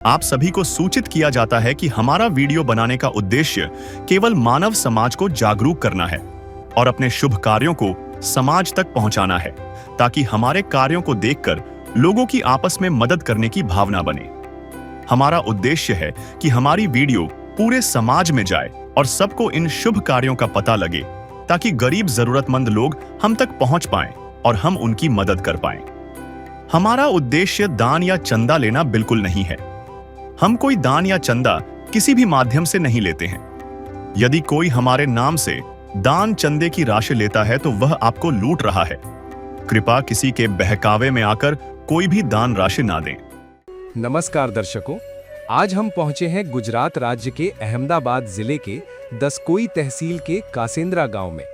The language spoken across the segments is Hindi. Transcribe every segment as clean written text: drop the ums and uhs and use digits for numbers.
आप सभी को सूचित किया जाता है कि हमारा वीडियो बनाने का उद्देश्य केवल मानव समाज को जागरूक करना है और अपने शुभ कार्यों को समाज तक पहुंचाना है, ताकि हमारे कार्यों को देखकर लोगों की आपस में मदद करने की भावना बने। हमारा उद्देश्य है कि हमारी वीडियो पूरे समाज में जाए और सबको इन शुभ कार्यों का पता लगे, ताकि गरीब जरूरतमंद लोग हम तक पहुंच पाएं और हम उनकी मदद कर पाएं। हमारा उद्देश्य दान या चंदा लेना बिल्कुल नहीं है। हम कोई दान या चंदा किसी भी माध्यम से नहीं लेते हैं। यदि कोई हमारे नाम से दान चंदे की राशि लेता है तो वह आपको लूट रहा है। कृपया किसी के बहकावे में आकर कोई भी दान राशि ना दें। नमस्कार दर्शकों, आज हम पहुंचे हैं गुजरात राज्य के अहमदाबाद जिले के दसकोई तहसील के कासेंद्रा गांव में।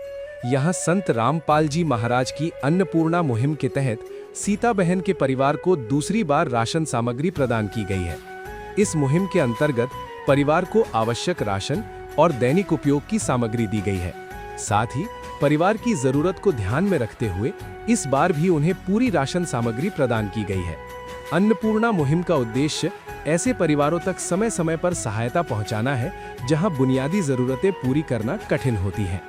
यहां संत रामपाल जी महाराज की अन्नपूर्णा मुहिम के तहत सीता बहन के परिवार को दूसरी बार राशन सामग्री प्रदान की गई है। इस मुहिम के अंतर्गत परिवार को आवश्यक राशन और दैनिक उपयोग की सामग्री दी गई है। साथ ही परिवार की जरूरत को ध्यान में रखते हुए इस बार भी उन्हें पूरी राशन सामग्री प्रदान की गई है। अन्नपूर्णा मुहिम का उद्देश्य ऐसे परिवारों तक समय समय पर सहायता पहुंचाना है जहां बुनियादी जरूरतें पूरी करना कठिन होती है।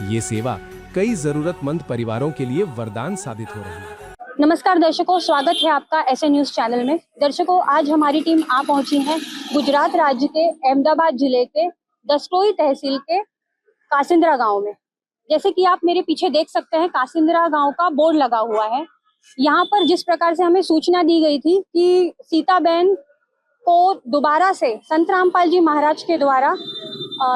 ये सेवा कई जरूरतमंद परिवारों के लिए वरदान साबित हो रही है। नमस्कार दर्शकों, स्वागत है आपका ऐसे न्यूज चैनल में। दर्शकों, आज हमारी टीम आ पहुंची है गुजरात राज्य के अहमदाबाद जिले के दसकोई तहसील के कासिंद्रा गांव में। जैसे कि आप मेरे पीछे देख सकते हैं, कासिंद्रा गांव का बोर्ड लगा हुआ है। यहाँ पर जिस प्रकार से हमें सूचना दी गई थी कि सीता बहन को दोबारा से संत रामपाल जी महाराज के द्वारा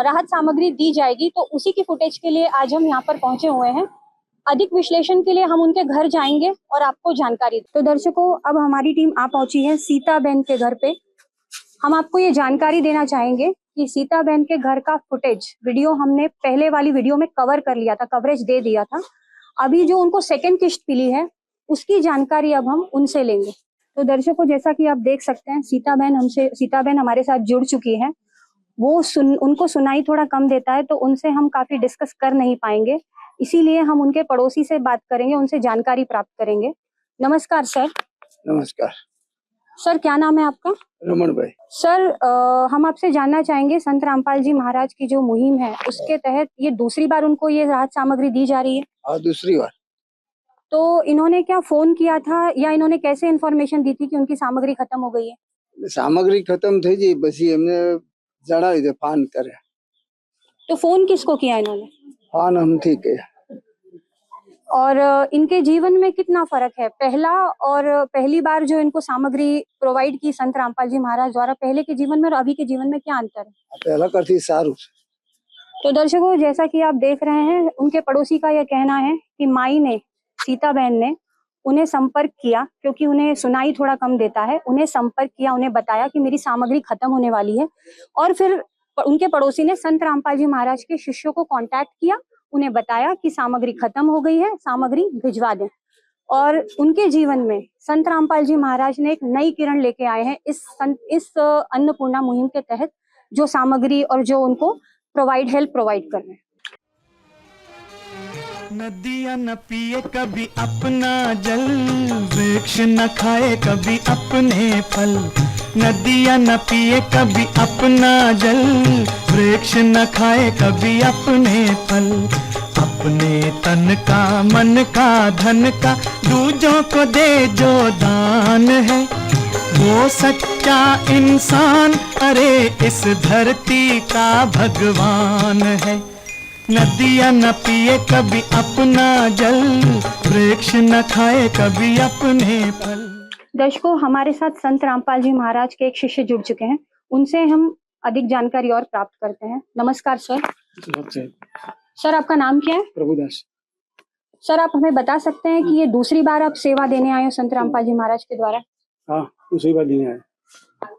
राहत सामग्री दी जाएगी, तो उसी की फुटेज के लिए आज हम यहाँ पर पहुंचे हुए हैं। अधिक विश्लेषण के लिए हम उनके घर जाएंगे और आपको जानकारी। तो दर्शकों, अब हमारी टीम आ पहुंची है सीता बहन के घर पे। हम आपको ये जानकारी देना चाहेंगे कि सीता बहन के घर का फुटेज वीडियो हमने पहले वाली वीडियो में कवर कर लिया था, कवरेज दे दिया था। अभी जो उनको सेकेंड किस्त मिली है उसकी जानकारी अब हम उनसे लेंगे। तो दर्शकों, जैसा कि आप देख सकते हैं, सीता बहन हमारे साथ जुड़ चुकी है। उनको सुनाई थोड़ा कम देता है, तो उनसे हम काफी डिस्कस कर नहीं पाएंगे, इसीलिए हम उनके पड़ोसी से बात करेंगे, उनसे जानकारी प्राप्त करेंगे। नमस्कार सर। नमस्कार सर, क्या नाम है आपका? रमन भाई। सर, हम आपसे जानना चाहेंगे, संत रामपाल जी महाराज की जो मुहिम है उसके तहत ये दूसरी बार उनको ये राहत सामग्री दी जा रही है? हाँ, दूसरी बार। तो इन्होंने क्या फोन किया था या इन्होंने कैसे इन्फॉर्मेशन दी थी कि उनकी सामग्री खत्म हो गई है? सामग्री खत्म थी जी, बस हमने जड़ा दे फान करे। तो फोन किसको किया इन्होंने? फान हम ठीक है। और इनके जीवन में कितना फर्क है पहला और पहली बार जो इनको सामग्री प्रोवाइड की संत रामपाल जी महाराज द्वारा, पहले के जीवन में और अभी के जीवन में क्या अंतर है? पहला करती सारू। तो दर्शकों, जैसा कि आप देख रहे हैं, उनके पड़ोसी का यह कहना है कि माई ने, सीता बहन ने उन्हें संपर्क किया, क्योंकि उन्हें सुनाई थोड़ा कम देता है। उन्हें संपर्क किया, उन्हें बताया कि मेरी सामग्री खत्म होने वाली है, और फिर उनके पड़ोसी ने संत रामपाल जी महाराज के शिष्यों को कांटेक्ट किया, उन्हें बताया कि सामग्री खत्म हो गई है, सामग्री भिजवा दें। और उनके जीवन में संत रामपाल जी महाराज ने एक नई किरण लेके आए हैं इस अन्नपूर्णा मुहिम के तहत, जो सामग्री और जो उनको हेल्प प्रोवाइड कर रहे हैं। नदियाँ न पिए कभी अपना जल, वृक्ष न खाए कभी अपने फल। नदियाँ न पिए कभी अपना जल, वृक्ष न खाए कभी अपने फल। अपने तन का, मन का, धन का दूजों को दे जो दान है, वो सच्चा इंसान, अरे इस धरती का भगवान है। नदियाँ न पिए कभी अपना जल, वृक्ष न खाए कभी अपने फल। दर्शकों, हमारे साथ संत रामपाल जी महाराज के एक शिष्य जुड़ चुके हैं, उनसे हम अधिक जानकारी और प्राप्त करते हैं। नमस्कार सर। सर, आपका नाम क्या है? प्रभुदास। सर, आप हमें बता सकते हैं कि ये दूसरी बार आप सेवा देने आए हो संत रामपाल जी महाराज के द्वारा? हाँ, दूसरी बार देने आए।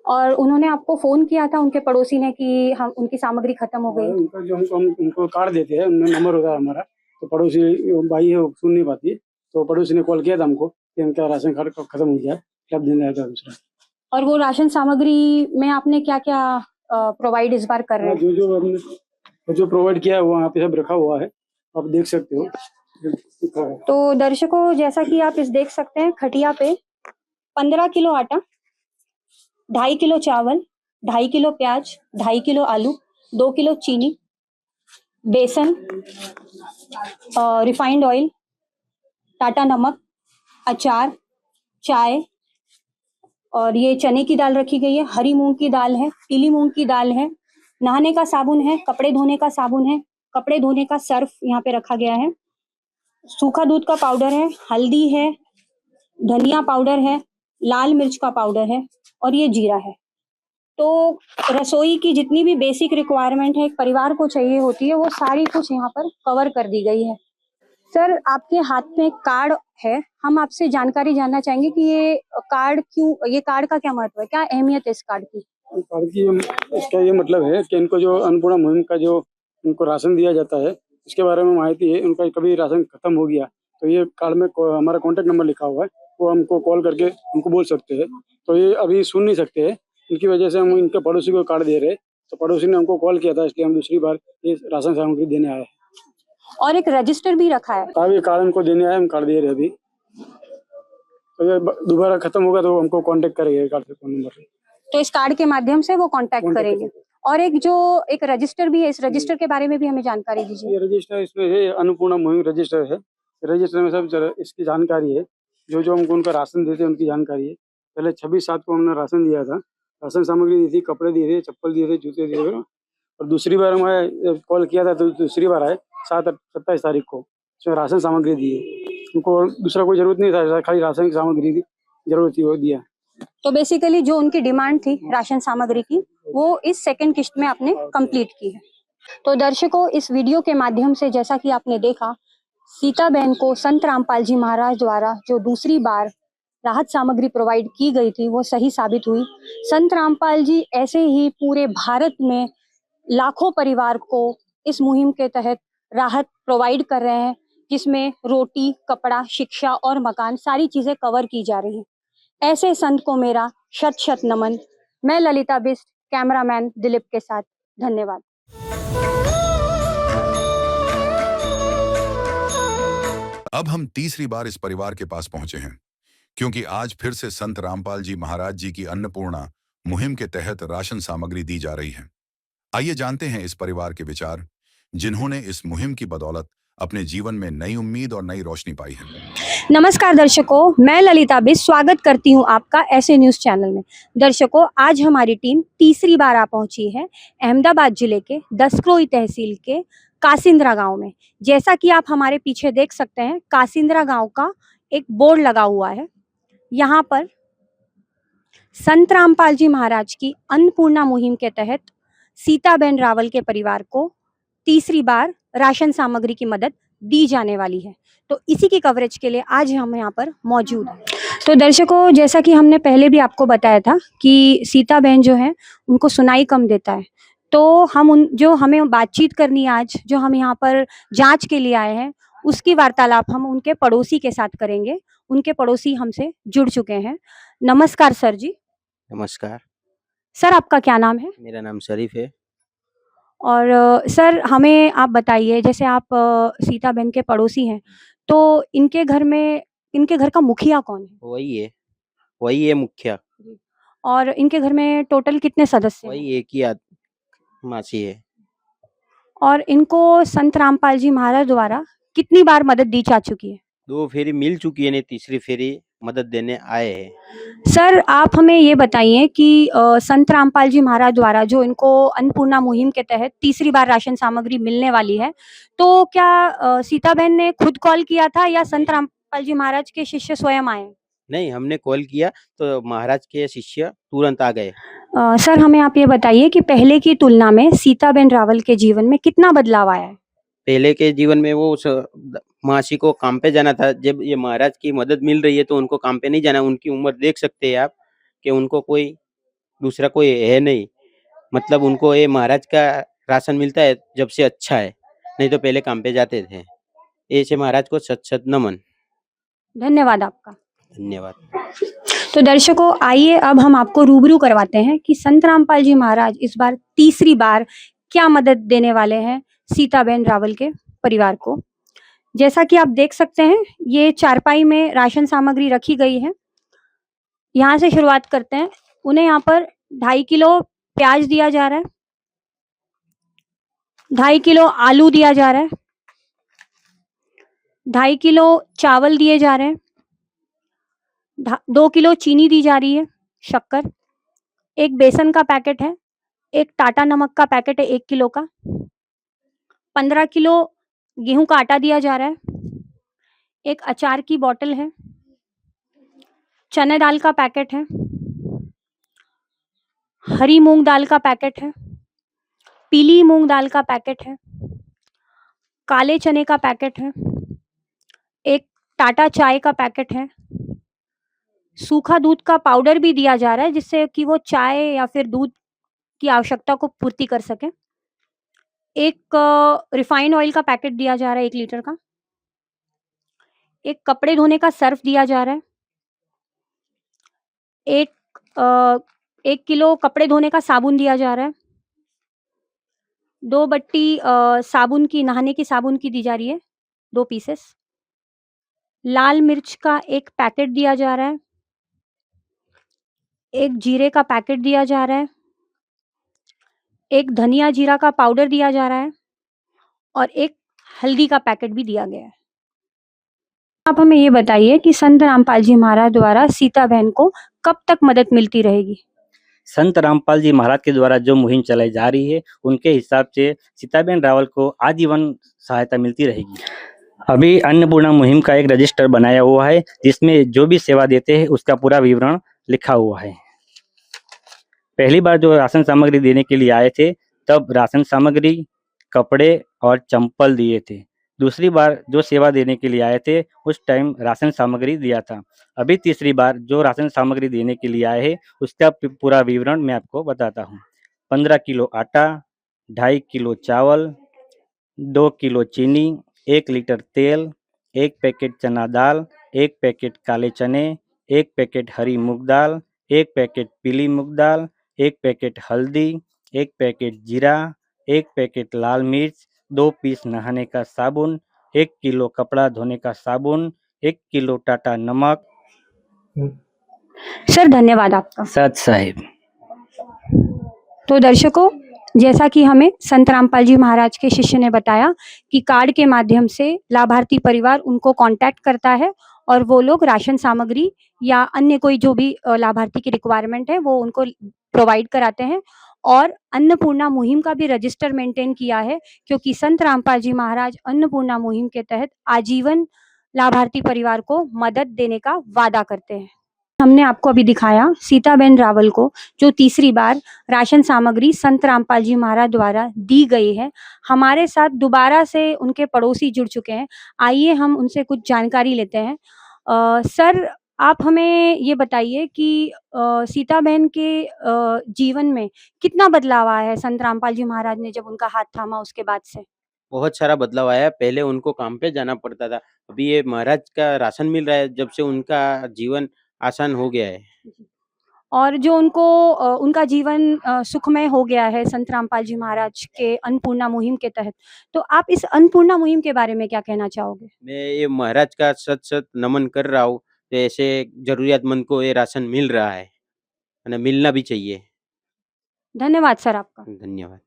और उन्होंने आपको फोन किया था, उनके पड़ोसी ने, कि हम उनकी सामग्री खत्म हो गई? उनका जो उनको कार्ड देते हैं, उनमें नंबर होता है हमारा, तो पड़ोसी भाई है, वो सुन नहीं पाती, तो पड़ोसी ने कॉल किया था हमको कि उनका राशन कार्ड खत्म हो गया, कब देने आया था दूसरा। और वो राशन सामग्री में आपने क्या क्या प्रोवाइड इस बार कर रहे हैं? जो हमने जो प्रोवाइड किया है वो यहाँ पे सब रखा हुआ है, आप देख सकते हो। तो दर्शकों, जैसा कि आप देख सकते हैं, खटिया पे 15 किलो आटा, 2.5 किलो चावल, 2.5 किलो प्याज, 2.5 किलो आलू, 2 किलो चीनी, बेसन, रिफाइंड ऑयल, टाटा नमक, अचार, चाय, और ये चने की दाल रखी गई है, हरी मूंग की दाल है, पीली मूंग की दाल है, नहाने का साबुन है, कपड़े धोने का साबुन है, कपड़े धोने का सर्फ यहाँ पे रखा गया है, सूखा दूध का पाउडर है, हल्दी है, धनिया पाउडर है, लाल मिर्च का पाउडर है और ये जीरा है। तो रसोई की जितनी भी बेसिक रिक्वायरमेंट है एक परिवार को चाहिए होती है वो सारी कुछ यहाँ पर कवर कर दी गई है। सर, आपके हाथ में एक कार्ड है, हम आपसे जानकारी जानना चाहेंगे कि ये कार्ड का क्या महत्व है, क्या अहमियत है इस कार्ड की? कार्ड की इसका ये मतलब है कि इनको जो अन्नपूर्णा मुहिम का जो इनको राशन दिया जाता है उसके बारे में माहिती है। उनका कभी राशन खत्म हो गया तो ये कार्ड में हमारा कॉन्टेक्ट नंबर लिखा हुआ है, वो हमको कॉल करके हमको बोल सकते हैं। तो ये अभी सुन नहीं सकते हैं, इनकी वजह से हम इनके पड़ोसी को कार्ड दे रहे हैं। तो पड़ोसी ने हमको कॉल किया था, इसलिए हम दूसरी बार ये राशन सामग्री देने आए हैं। और एक रजिस्टर भी रखा है। ये कार्ड इनको देने आए, हम कार्ड दे रहे हैं अभी। तो ये दोबारा खत्म होगा तो हमको कांटेक्ट करेंगे कार्ड से, फोन नंबर से। तो इस कार्ड के माध्यम से वो कांटेक्ट करेंगे। और एक रजिस्टर भी है, इस रजिस्टर के बारे में भी हमें जानकारी दीजिए। ये रजिस्टर इसमें है, अन्नपूर्णा मुहिम रजिस्टर है। रजिस्टर में सब इसकी जानकारी है, जो जो हमको उनका राशन देते हैं उनकी जानकारी है। पहले 26/7 को हमने राशन दिया था, राशन सामग्री दी थी, कपड़े दिए थे, चप्पल दिए थे, जूते दिए थे। और दूसरी बार हमें कॉल किया था तो दूसरी बार आए 27 तारीख को, उसमें राशन सामग्री दी है। उनको दूसरा कोई जरूरत नहीं था, खाली राशन की सामग्री की जरूरत थी, वो दिया। तो बेसिकली जो उनकी डिमांड थी राशन सामग्री की वो इस सेकंड किस्त में आपने कंप्लीट की है। तो दर्शकों, इस वीडियो के माध्यम से जैसा कि आपने देखा, सीता बहन को संत रामपाल जी महाराज द्वारा जो दूसरी बार राहत सामग्री प्रोवाइड की गई थी वो सही साबित हुई। संत रामपाल जी ऐसे ही पूरे भारत में लाखों परिवार को इस मुहिम के तहत राहत प्रोवाइड कर रहे हैं, जिसमें रोटी, कपड़ा, शिक्षा और मकान सारी चीजें कवर की जा रही हैं। ऐसे संत को मेरा शत शत नमन। मैं ललिता बिस्ट, कैमरामैन दिलीप के साथ। धन्यवाद। अब हम तीसरी बार इस परिवार के पास पहुंचे हैं, क्योंकि आज फिर से संत रामपाल जी महाराज जी की अन्नपूर्णा मुहिम के तहत राशन सामग्री दी जा रही है। आइए जानते हैं इस परिवार के विचार, जिन्होंने इस मुहिम की बदौलत अपने जीवन में नई उम्मीद और नई रोशनी पाई है। नमस्कार दर्शकों, मैं ललिता बिस्ट स्वागत करती हूं आपका ऐसे न्यूज़ चैनल में। दर्शकों, आज हमारी टीम तीसरी बार आ पहुंची है अहमदाबाद जिले के दसक्रोई तहसील के कासिंद्रा गांव में। जैसा कि आप हमारे पीछे देख सकते हैं, कासिंद्रा गांव का एक बोर्ड लगा हुआ है। यहाँ पर संत रामपाल जी महाराज की अन्नपूर्णा मुहिम के तहत सीताबेन रावल के परिवार को तीसरी बार राशन सामग्री की मदद दी जाने वाली है। तो इसी की कवरेज के लिए आज हम यहाँ पर मौजूद हैं। तो दर्शकों, जैसा कि हमने पहले भी आपको बताया था कि सीता बहन जो है उनको सुनाई कम देता है, तो हमें बातचीत करनी आज, जो हम यहाँ पर जांच के लिए आए हैं, उसकी वार्तालाप हम उनके पड़ोसी के साथ करेंगे। उनके पड़ोसी हमसे जुड़ चुके हैं। नमस्कार सर जी। नमस्कार। सर, आपका क्या नाम है? मेरा नाम शरीफ है। और सर, हमें आप बताइए, जैसे आप सीता बहन के पड़ोसी हैं, तो इनके घर का मुखिया कौन है? वही है मुखिया। और इनके घर में टोटल कितने सदस्य हैं? वही एक ही मासी है। और इनको संत रामपाल जी महाराज द्वारा कितनी बार मदद दी जा चुकी है? 2 फेरी मिल चुकी है, ने तीसरी फेरी मदद देने आए हैं। सर, आप हमें ये बताइए कि संत रामपाल जी महाराज द्वारा जो इनको अन्नपूर्णा मुहिम के तहत तीसरी बार राशन सामग्री मिलने वाली है, तो क्या सीता बहन ने खुद कॉल किया था या संत रामपाल जी महाराज के शिष्य स्वयं आए? नहीं, हमने कॉल किया तो महाराज के शिष्य तुरंत आ गए। सर, हमें आप ये बताइए कि पहले की तुलना में सीताबेन रावल के जीवन में कितना बदलाव आया है? पहले के जीवन में वो मासी को काम पे जाना था, जब ये महाराज की मदद मिल रही है तो उनको काम पे नहीं जाना। उनकी उम्र देख सकते हैं आप कि उनको कोई दूसरा कोई है नहीं, मतलब उनको ये महाराज का राशन मिलता है जब से अच्छा है, नहीं तो पहले काम पे जाते थे। ऐसे महाराज को शत शत नमन। धन्यवाद आपका। धन्यवाद। तो दर्शकों, आइए अब हम आपको रूबरू करवाते हैं कि संत रामपाल जी महाराज इस बार तीसरी बार क्या मदद देने वाले हैं सीताबेन रावल के परिवार को। जैसा कि आप देख सकते हैं, ये चारपाई में राशन सामग्री रखी गई है। यहाँ से शुरुआत करते हैं। उन्हें यहाँ पर 2.5 किलो प्याज दिया जा रहा है, 2.5 किलो आलू दिया जा रहा है, 2.5 किलो चावल दिए जा रहे हैं, 2 किलो चीनी दी जा रही है, शक्कर, एक बेसन का पैकेट है, एक टाटा नमक का पैकेट है 1 किलो का, 15 किलो गेहूं का आटा दिया जा रहा है, एक अचार की बोतल है, चने दाल का पैकेट है, हरी मूंग दाल का पैकेट है, पीली मूंग दाल का पैकेट है, काले चने का पैकेट है, एक टाटा चाय का पैकेट है, सूखा दूध का पाउडर भी दिया जा रहा है जिससे कि वो चाय या फिर दूध की आवश्यकता को पूर्ति कर सके, एक रिफाइंड ऑयल का पैकेट दिया जा रहा है 1 लीटर का, एक कपड़े धोने का सर्फ दिया जा रहा है, एक 1 किलो कपड़े धोने का साबुन दिया जा रहा है, 2 बट्टी साबुन की, नहाने की साबुन की दी जा रही है, 2 पीसेस, लाल मिर्च का एक पैकेट दिया जा रहा है, एक जीरे का पैकेट दिया जा रहा है, एक धनिया जीरा का पाउडर दिया जा रहा है और एक हल्दी का पैकेट भी दिया गया है। आप हमें ये बताइए कि संत रामपाल जी महाराज द्वारा सीता बहन को कब तक मदद मिलती रहेगी? संत रामपाल जी महाराज के द्वारा जो मुहिम चलाई जा रही है उनके हिसाब से सीताबेन रावल को आजीवन सहायता मिलती रहेगी। अभी अन्नपूर्णा मुहिम का एक रजिस्टर बनाया हुआ है जिसमें जो भी सेवा देते हैं उसका पूरा विवरण लिखा हुआ है। पहली बार जो राशन सामग्री देने के लिए आए थे तब राशन सामग्री, कपड़े और चंपल दिए थे। दूसरी बार जो सेवा देने के लिए आए थे उस टाइम राशन सामग्री दिया था। अभी तीसरी बार जो राशन सामग्री देने के लिए आए हैं उसका पूरा विवरण मैं आपको बताता हूँ। 15 किलो आटा, 2.5 किलो चावल, 2 किलो चीनी, 1 लीटर तेल, 1 पैकेट चना दाल, 1 पैकेट काले चने, 1 पैकेट हरी मूंग दाल, 1 पैकेट पीली मूंग दाल, 1 पैकेट हल्दी, 1 पैकेट जीरा, 1 पैकेट लाल मिर्च, 2 पीस नहाने का साबुन, 1 किलो कपड़ा धोने का साबुन, 1 किलो टाटा नमक। सर धन्यवाद आपका। सत साहिब। तो दर्शकों, जैसा कि हमें संत रामपाल जी महाराज के शिष्य ने बताया कि कार्ड के माध्यम से लाभार्थी परिवार उनको कांटेक्ट करता है और वो लोग राशन सामग्री या अन्य कोई जो भी लाभार्थी की रिक्वायरमेंट है वो उनको प्रोवाइड कराते हैं और अन्नपूर्णा मुहिम का भी रजिस्टर मेंटेन किया है क्योंकि संत रामपाल जी महाराज अन्नपूर्णा मुहिम के तहत आजीवन लाभार्थी परिवार को मदद देने का वादा करते हैं। हमने आपको अभी दिखाया सीताबेन रावल को जो तीसरी बार राशन सामग्री संत रामपाल जी महाराज द्वारा दी गई है। हमारे साथ दोबारा से उनके पड़ोसी जुड़ चुके हैं, आइए हम उनसे कुछ जानकारी लेते हैं। सर, आप हमें ये बताइए कि सीता बहन के जीवन में कितना बदलाव आया है संत रामपाल जी महाराज ने जब उनका हाथ थामा उसके बाद से? बहुत सारा बदलाव आया है। पहले उनको काम पे जाना पड़ता था, अभी ये महाराज का राशन मिल रहा है जब से उनका जीवन आसान हो गया है। और जो उनको उनका जीवन सुखमय हो गया है संत रामपाल जी महाराज के अन्नपूर्णा मुहिम के तहत, तो आप इस अन्नपूर्णा मुहिम के बारे में क्या कहना चाहोगे? मैं ये महाराज का सत नमन कर रहा हूँ, ऐसे जरूरियातमंद को ये राशन मिल रहा है ना, मिलना भी चाहिए। धन्यवाद सर आपका। धन्यवाद।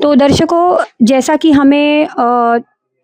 तो दर्शकों, जैसा कि हमें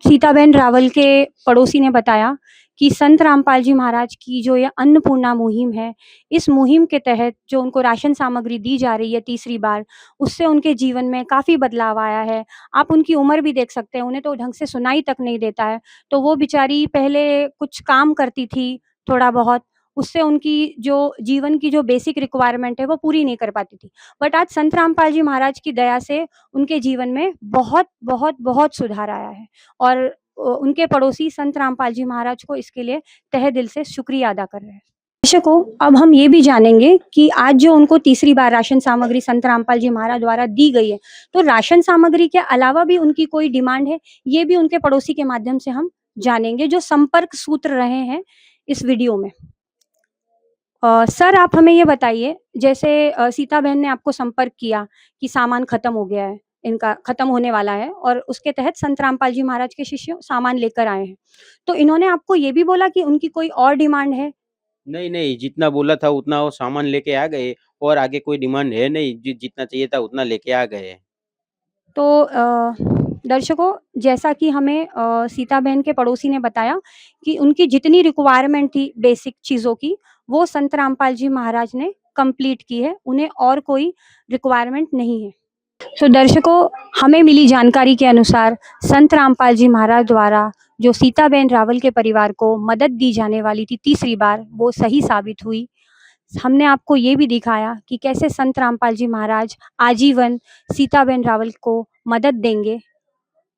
सीताबेन रावल के पड़ोसी ने बताया कि संत रामपाल जी महाराज की जो ये अन्नपूर्णा मुहिम है, इस मुहिम के तहत जो उनको राशन सामग्री दी जा रही है तीसरी बार, उससे उनके जीवन में काफ़ी बदलाव आया है। आप उनकी उम्र भी देख सकते हैं, उन्हें तो ढंग से सुनाई तक नहीं देता है, तो वो बेचारी पहले कुछ काम करती थी थोड़ा बहुत, उससे उनकी जो जीवन की जो बेसिक रिक्वायरमेंट है वो पूरी नहीं कर पाती थी। बट आज संत रामपाल जी महाराज की दया से उनके जीवन में बहुत बहुत बहुत सुधार आया है और उनके पड़ोसी संत रामपाल जी महाराज को इसके लिए तहे दिल से शुक्रिया अदा कर रहे हैं। दर्शकों, अब हम ये भी जानेंगे कि आज जो उनको तीसरी बार राशन सामग्री संत रामपाल जी महाराज द्वारा दी गई है, तो राशन सामग्री के अलावा भी उनकी कोई डिमांड है, ये भी उनके पड़ोसी के माध्यम से हम जानेंगे जो संपर्क सूत्र रहे हैं इस वीडियो में। सर, आप हमें ये बताइए, जैसे सीता बहन ने आपको संपर्क किया कि सामान खत्म हो गया है, इनका खत्म होने वाला है और उसके तहत संत रामपाल जी महाराज के शिष्य सामान लेकर आए हैं, तो इन्होंने आपको ये भी बोला कि उनकी कोई और डिमांड है नहीं नहीं, जितना बोला था उतना वो सामान लेके आ गए और आगे कोई डिमांड है नहीं, जितना चाहिए था उतना लेके आ गए। तो दर्शकों, जैसा कि हमें सीता बहन के पड़ोसी ने बताया कि उनकी जितनी रिक्वायरमेंट थी बेसिक चीज़ों की, वो संत रामपाल जी महाराज ने कंप्लीट की है, उन्हें और कोई रिक्वायरमेंट नहीं है। तो दर्शकों, हमें मिली जानकारी के अनुसार संत रामपाल जी महाराज द्वारा जो सीताबेन रावल के परिवार को मदद दी जाने वाली थी तीसरी बार, वो सही साबित हुई। हमने आपको ये भी दिखाया कि कैसे संत रामपाल जी महाराज आजीवन सीताबेन रावल को मदद देंगे।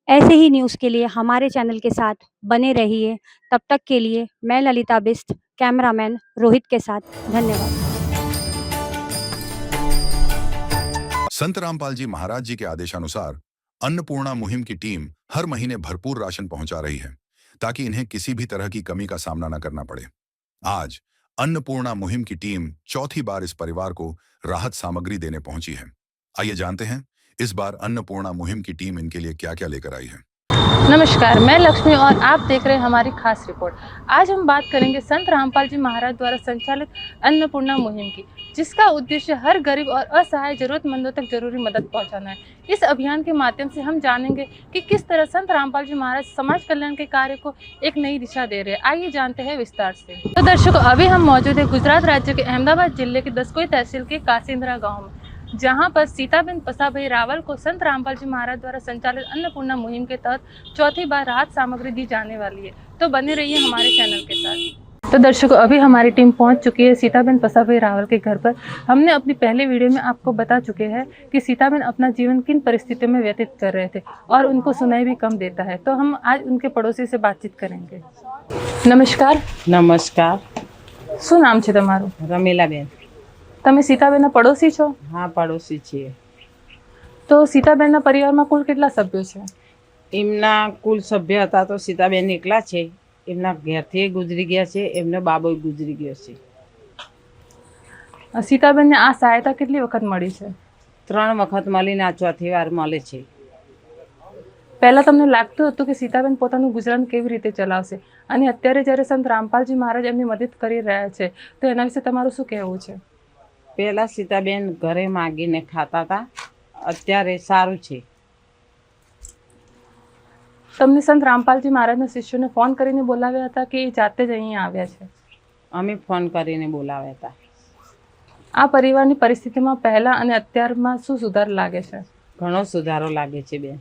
ऐसे ही न्यूज़ के लिए हमारे चैनल के साथ बने रहिए। तब तक के लिए मैं ललिता बिष्ट, कैमरामैन रोहित के साथ, धन्यवाद। संत रामपाल जी महाराज जी के आदेशानुसार अन्नपूर्णा मुहिम की टीम हर महीने भरपूर राशन पहुंचा रही है ताकि इन्हें किसी भी तरह की कमी का सामना न करना पड़े। आज अन्नपूर्णा मुहिम की टीम चौथी बार इस परिवार को राहत सामग्री देने पहुंची है। आइए जानते हैं इस बार अन्नपूर्णा मुहिम की टीम इनके लिए क्या क्या लेकर आई है। नमस्कार, मैं लक्ष्मी और आप देख रहे हैं हमारी खास रिपोर्ट। आज हम बात करेंगे संत रामपाल जी महाराज द्वारा संचालित अन्नपूर्णा मुहिम की, जिसका उद्देश्य हर गरीब और असहाय जरूरतमंदों तक जरूरी मदद पहुंचाना है। इस अभियान के माध्यम से हम जानेंगे कि किस तरह संत रामपाल जी महाराज समाज कल्याण के कार्य को एक नई दिशा दे रहे हैं। आइए जानते हैं विस्तार से। तो दर्शकों, अभी हम मौजूद है गुजरात राज्य के अहमदाबाद जिले के दसकोई तहसील के कासिंद्रा गाँव में, जहां पर सीताबेन पसाभाई रावल को संत रामपाल जी महाराज द्वारा संचालित अन्नपूर्णा मुहिम के तहत चौथी बार राहत सामग्री दी जाने वाली है। तो बने रहिए हमारे चैनल के साथ। तो दर्शकों, अभी हमारी टीम पहुंच चुकी है सीताबेन पसाभाई रावल के घर पर। हमने अपनी पहले वीडियो में आपको बता चुके हैं कि सीताबेन अपना जीवन किन परिस्थितियों में व्यतीत कर रहे थे और उनको सुनाई भी कम देता है। तो हम आज उनके पड़ोसी से बातचीत करेंगे। नमस्कार। नमस्कार। શું નામ છે તમારું? રમીલાબેન। તમે સીતાબેનના પડોશી છો? હા, પડોશી છીએ। તો સીતાબેનના પરિવારમાં કુલ કેટલા સભ્યો છે? એમના કુલ સભ્ય હતા તો સીતાબેન એકલા છે। એમના ઘેરથી ગુજરી ગયા છે, એમનો બાબો ગુજરી ગયો છે। सीताबेनને આ સહાયતા કેટલી વખત મળી છે? 3 વખત મળીને આ ચોથી વાર મળે છે। પહેલા તમને લાગતું હતું કે સીતાબેન પોતાનું ગુજરાન કેવી રીતે ચલાવશે, અને અત્યારે જ્યારે સંત રામપાલજી મહારાજ એમની મદદ કરી રહ્યા છે, તો એના વિશે તમારું શું કહેવું છે? પહેલા સીતાબેન ઘરે માગીને ખાતા હતા, અત્યારે સારું છે। તમને સંત રામપાલજી મહારાજના શિષ્યોને ફોન કરીને બોલાવ્યા હતા કે એ જાતે જ અહીં આવ્યા છે? અમે ફોન કરીને બોલાવ્યા હતા। આ પરિવારની પરિસ્થિતિમાં પહેલા અને અત્યારમાં શું સુધાર લાગે છે? ઘણો સુધારો લાગે છે બેન।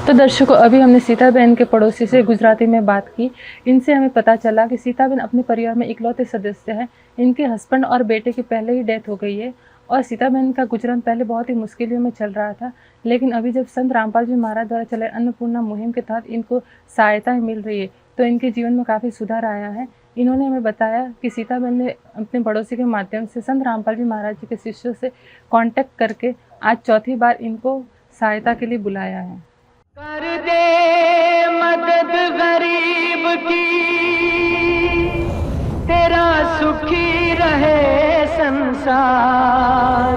तो दर्शकों, अभी हमने सीताबेन के पड़ोसी से गुजराती में बात की। इनसे हमें पता चला कि सीताबेन अपने परिवार में इकलौते सदस्य हैं। इनके हस्बैंड और बेटे की पहले ही डेथ हो गई है और सीताबेन का गुजरान पहले बहुत ही मुश्किलों में चल रहा था, लेकिन अभी जब संत रामपाल जी महाराज द्वारा चलाए अन्नपूर्णा मुहिम के तहत इनको सहायता मिल रही है, तो इनके जीवन में काफ़ी सुधार आया है। इन्होंने हमें बताया कि सीताबेन ने अपने पड़ोसी के माध्यम से संत रामपाल जी महाराज जी के शिष्यों से कॉन्टेक्ट करके आज चौथी बार इनको सहायता के लिए बुलाया है। कर दे मदद गरीब की, तेरा सुखी रहे संसार।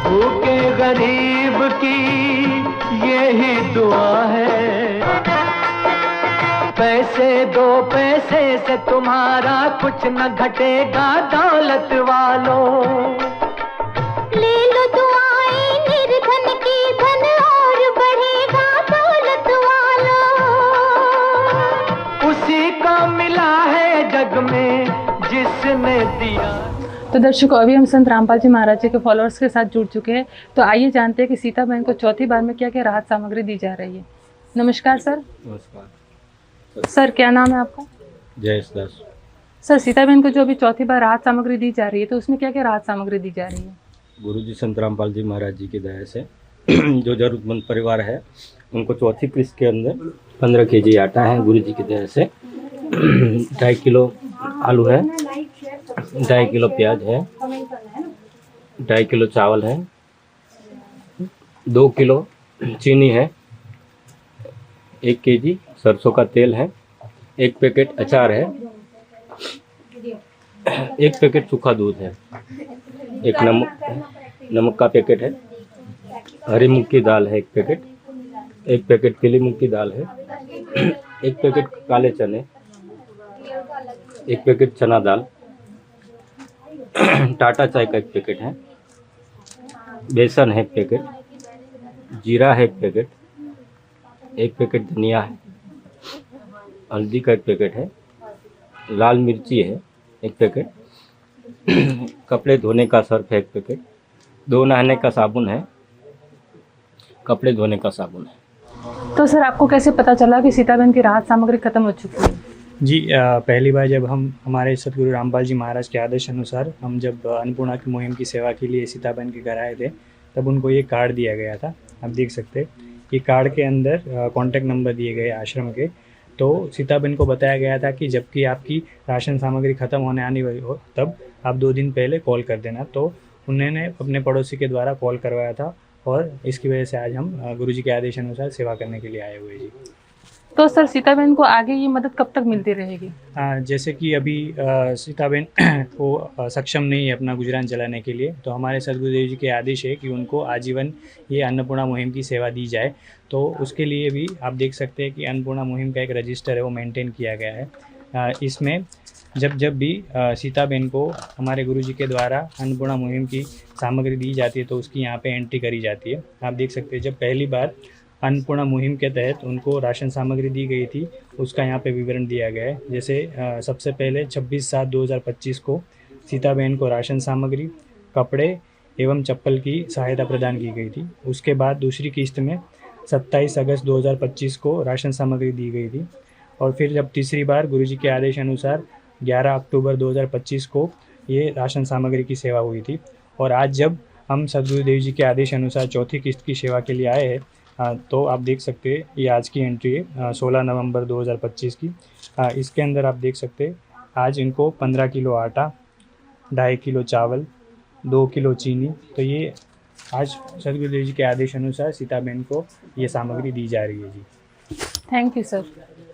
भूखे गरीब की यही दुआ है। पैसे दो, पैसे से तुम्हारा कुछ न घटेगा दौलत वालों। ले लो दुआएं निर्धन की, धन और बढ़ेगा दौलत वालों। उसी को मिला है जग में जिसने दिया। तो दर्शकों, अभी हम संत रामपाल जी महाराज जी के फॉलोअर्स के साथ जुड़ चुके हैं। तो आइए जानते हैं कि सीताबेन को चौथी बार में क्या क्या राहत सामग्री दी जा रही है। नमस्कार सर। नमस्कार सर, क्या नाम है आपका? जयेश दास। सर, सीताबेन को जो अभी चौथी बार राहत सामग्री दी जा रही है, तो उसमें क्या क्या राहत सामग्री दी जा रही है? गुरुजी संत रामपाल जी महाराज जी की दया से जो जरूरतमंद परिवार है उनको चौथी किस्त के अंदर 15 केजी आटा है गुरुजी की दया से। 2.5 किलो आलू है, 2.5 किलो प्याज है, 2.5 किलो चावल है, 2 किलो चीनी है, 1 केजी सरसों का तेल है, 1 पैकेट अचार है, 1 पैकेट सूखा दूध है, 1 नमक का पैकेट है, हरी मूंग की दाल है 1 पैकेट, 1 पैकेट पीली मूंग की दाल है, 1 पैकेट काले चने, 1 पैकेट चना दाल, टाटा चाय का एक पैकेट है, बेसन है एक पैकेट, जीरा है एक पैकेट धनिया है, हल्दी का एक पैकेट है, लाल मिर्ची है एक पैकेट, कपड़े धोने का सर्फ है एक पैकेट, 2 नहाने का साबुन है, कपड़े धोने का साबुन है। तो सर आपको कैसे पता चला कि सीताबेन की राहत सामग्री खत्म हो चुकी है? जी पहली बार जब हम हमारे सतगुरु रामपाल जी महाराज के आदेश अनुसार हम जब अन्नपूर्णा की मुहिम की सेवा के लिए सीताबेन के घर आए थे, तब उनको ये कार्ड दिया गया था। आप देख सकते हैं ये कार्ड के अंदर कॉन्टैक्ट नंबर दिए गए आश्रम के। तो सीताबेन को बताया गया था कि जबकि आपकी राशन सामग्री ख़त्म होने आने वाली हो तब आप 2 दिन पहले कॉल कर देना। तो उन्होंने अपने पड़ोसी के द्वारा कॉल करवाया था और इसकी वजह से आज हम गुरुजी के आदेश अनुसार सेवा करने के लिए आए हुए जी। तो सर सीताबेन को आगे ये मदद कब तक मिलती रहेगी? जैसे कि अभी सीताबेन को सक्षम नहीं है अपना गुजरान चलाने के लिए, तो हमारे सदगुरुदेव जी के आदेश है कि उनको आजीवन ये अन्नपूर्णा मुहिम की सेवा दी जाए। तो उसके लिए भी आप देख सकते हैं कि अन्नपूर्णा मुहिम का एक रजिस्टर है वो मेंटेन किया गया है। इसमें जब भी सीताबेन को हमारे गुरुजी के द्वारा अन्नपूर्णा मुहिम की सामग्री दी जाती है तो उसकी यहाँ पे एंट्री करी जाती है। आप देख सकते हैं जब पहली बार अन्नपूर्णा मुहिम के तहत उनको राशन सामग्री दी गई थी उसका यहाँ पे विवरण दिया गया है। जैसे सबसे पहले 26/7/2025 को सीताबेन को राशन सामग्री, कपड़े एवं चप्पल की सहायता प्रदान की गई थी। उसके बाद दूसरी किस्त में 27 अगस्त 2025 को राशन सामग्री दी गई थी। और फिर जब तीसरी बार गुरुजी के आदेश अनुसार 11 अक्टूबर 2025 को ये राशन सामग्री की सेवा हुई थी। और आज जब हम सदगुरुदेव जी के आदेश अनुसार चौथी किस्त की सेवा के लिए आए हैं, तो आप देख सकते हैं ये आज की एंट्री है 16 नवंबर 2025 की। इसके अंदर आप देख सकते हैं आज इनको 15 किलो आटा, 2.5 किलो चावल, 2 किलो चीनी, तो ये आज सदगुरुदेव जी के आदेश अनुसार सीताबेन को ये सामग्री दी जा रही है जी। Thank you sir.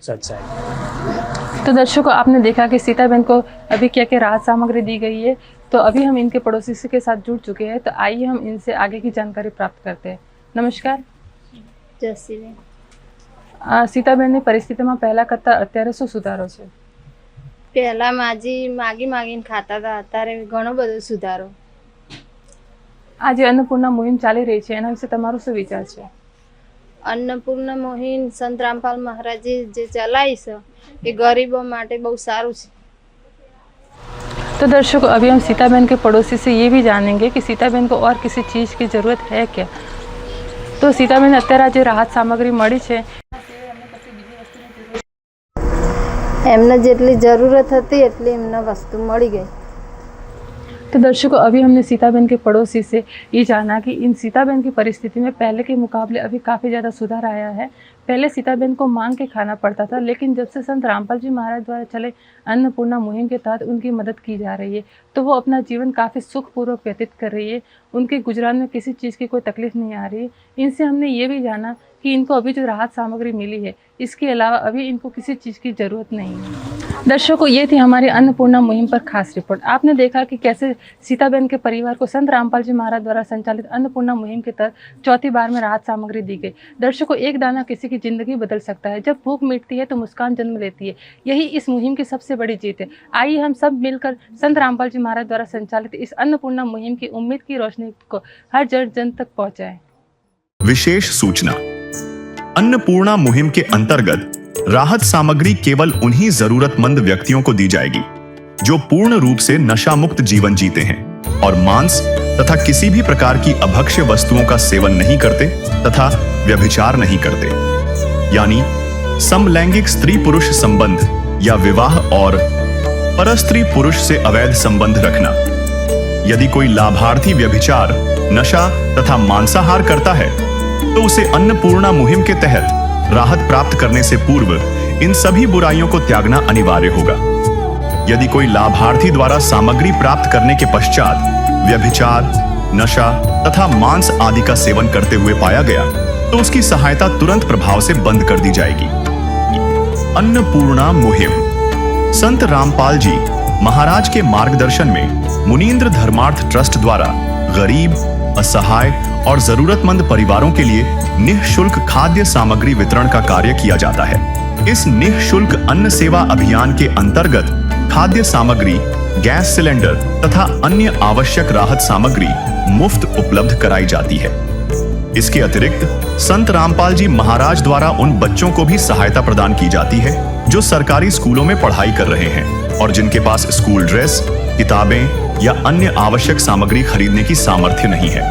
सच्चाई। तो दर्शकों आपने देखा कि सीताबेन को अभी क्या क्या राहत सामग्री दी गई है। तो अभी हम इनके पड़ोसी के साथ जुड़ चुके हैं, तो आइए हम इनसे आगे की जानकारी प्राप्त करते हैं। नमस्कार। सीताबेन परिस्थितिમાં પહેલા કરતા અત્યારે શું સુધારો છે? પહેલા માગીને ખાતા હતા, અત્યારે ઘણો બધો સુધારો। આ જે અન્નપૂર્ણા મુહિમ ચાલી રહી છે એના વિશે તમારો શું વિચાર છે? અન્નપૂર્ણા મુહિમ સંત રામપાલ મહારાજે જે ચલાવી છે એ ગરીબો માટે બહુ સારું છે। तो दर्शकों अभी हम सीताबेन के पड़ोसी से ये भी जानेंगे कि सीताबेन को और किसी चीज़ की ज़रूरत है क्या। तो सीताबेन અત્યારે જે રાહત સામગ્રી મળી છે એમને જેટલી જરૂરત હતી એટલી એમને વસ્તુ મળી ગઈ। तो दर्शकों अभी हमने सीताबेन के पड़ोसी से ये जाना कि इन सीताबेन की परिस्थिति में पहले के मुकाबले अभी काफ़ी ज़्यादा सुधार आया है। पहले सीताबेन को मांग के खाना पड़ता था, लेकिन जब से संत रामपाल जी महाराज द्वारा चले अन्नपूर्णा मुहिम के तहत उनकी मदद की जा रही है, तो वो अपना जीवन काफ़ी सुखपूर्वक व्यतीत कर रही है। उनके गुजरान में किसी चीज़ की कोई तकलीफ नहीं आ रही है। इनसे हमने ये भी जाना कि इनको अभी जो राहत सामग्री मिली है इसके अलावा अभी इनको किसी चीज़ की ज़रूरत नहीं है। दर्शकों ये थी हमारी अन्नपूर्णा मुहिम पर खास रिपोर्ट। आपने देखा कि कैसे सीताबेन के परिवार को संत रामपाल जी महाराज द्वारा संचालित अन्नपूर्णा मुहिम के तहत चौथी बार में राहत सामग्री दी गई। दर्शकों एक दाना किसी की जिंदगी बदल सकता है। जब भूख मिटती है तो मुस्कान जन्म लेती है। यही इस मुहिम की सबसे बड़ी जीत है। आइए हम सब मिलकर संत रामपाल जी महाराज द्वारा संचालित इस अन्नपूर्णा मुहिम की उम्मीद की रोशनी को हर जन तक पहुँचाएं। विशेष सूचना, अन्नपूर्णा मुहिम के अंतर्गत राहत सामग्री केवल उन्हीं जरूरतमंद व्यक्तियों को दी जाएगी जो पूर्ण रूप से नशा मुक्त जीवन जीते हैं और मांस तथा किसी भी प्रकार की अभक्ष्य वस्तुओं का सेवन नहीं करते तथा व्यभिचार नहीं करते, यानी समलैंगिक स्त्री पुरुष संबंध या विवाह और परस्त्री पुरुष से अवैध संबंध रखना। यदि कोई लाभार्थी व्यभिचार, नशा तथा मांसाहार करता है तो उसे अन्नपूर्णा मुहिम के तहत राहत प्राप्त करने से पूर्व इन सभी बुराइयों को त्यागना अनिवार्य होगा। यदि कोई लाभार्थी द्वारा सामग्री प्राप्त करने के पश्चात व्यभिचार, नशा तथा मांस आदि का सेवन करते हुए पाया गया तो उसकी सहायता तुरंत प्रभाव से बंद कर दी जाएगी। अन्नपूर्णा मुहिम संत रामपाल जी महाराज के मार्गदर्शन में मुनीन्द्र धर्मार्थ ट्रस्ट द्वारा गरीब, असहाय और जरूरतमंद परिवारों के लिए निःशुल्क खाद्य सामग्री वितरण का कार्य किया जाता है। इस निःशुल्क अन्न सेवा अभियान के अंतर्गत खाद्य सामग्री गैस सिलेंडर तथा अन्य आवश्यक राहत सामग्री मुफ्त उपलब्ध कराई जाती है। इसके अतिरिक्त संत रामपाल जी महाराज द्वारा उन बच्चों को भी सहायता प्रदान की जाती है जो सरकारी स्कूलों में पढ़ाई कर रहे हैं और जिनके पास स्कूल ड्रेस, किताबें या अन्य आवश्यक सामग्री खरीदने की सामर्थ्य नहीं है।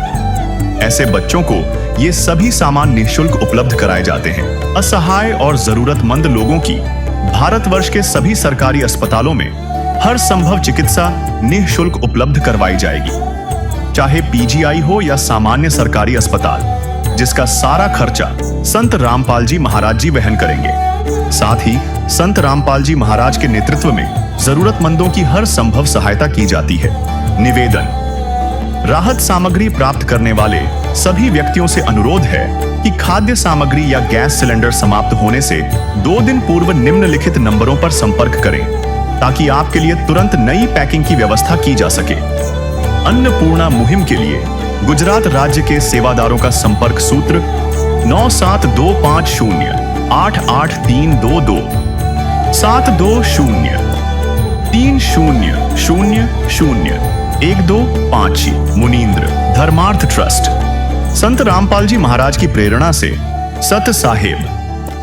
ऐसे बच्चों को ये सभी सामान निःशुल्क उपलब्ध कराए जाते हैं। असहाय और जरूरतमंद लोगों की भारतवर्ष के सभी सरकारी अस्पतालों में हर संभव चिकित्सा निःशुल्क उपलब्ध करवाई जाएगी, चाहे पीजीआई हो या सामान्य सरकारी अस्पताल, जिसका सारा खर्चा संत रामपाल जी महाराज जी वहन करेंगे। साथ ही संत रामपाल जी महाराज के नेतृत्व में जरूरतमंदों की हर संभव सहायता की जाती है। निवेदन: राहत सामग्री प्राप्त करने वाले सभी व्यक्तियों से अनुरोध है कि खाद्य सामग्री या गैस सिलेंडर समाप्त होने से 2 दिन पूर्व निम्नलिखित नंबरों पर संपर्क करें ताकि आपके लिए तुरंत नई पैकिंग की व्यवस्था की जा सके। अन्नपूर्णा मुहिम के लिए गुजरात राज्य के सेवादारों का संपर्क सूत्र 9725088322 72030001256 मुनींद्र धर्मार्थ ट्रस्ट। संत रामपाल जी महाराज की प्रेरणा से सत साहेब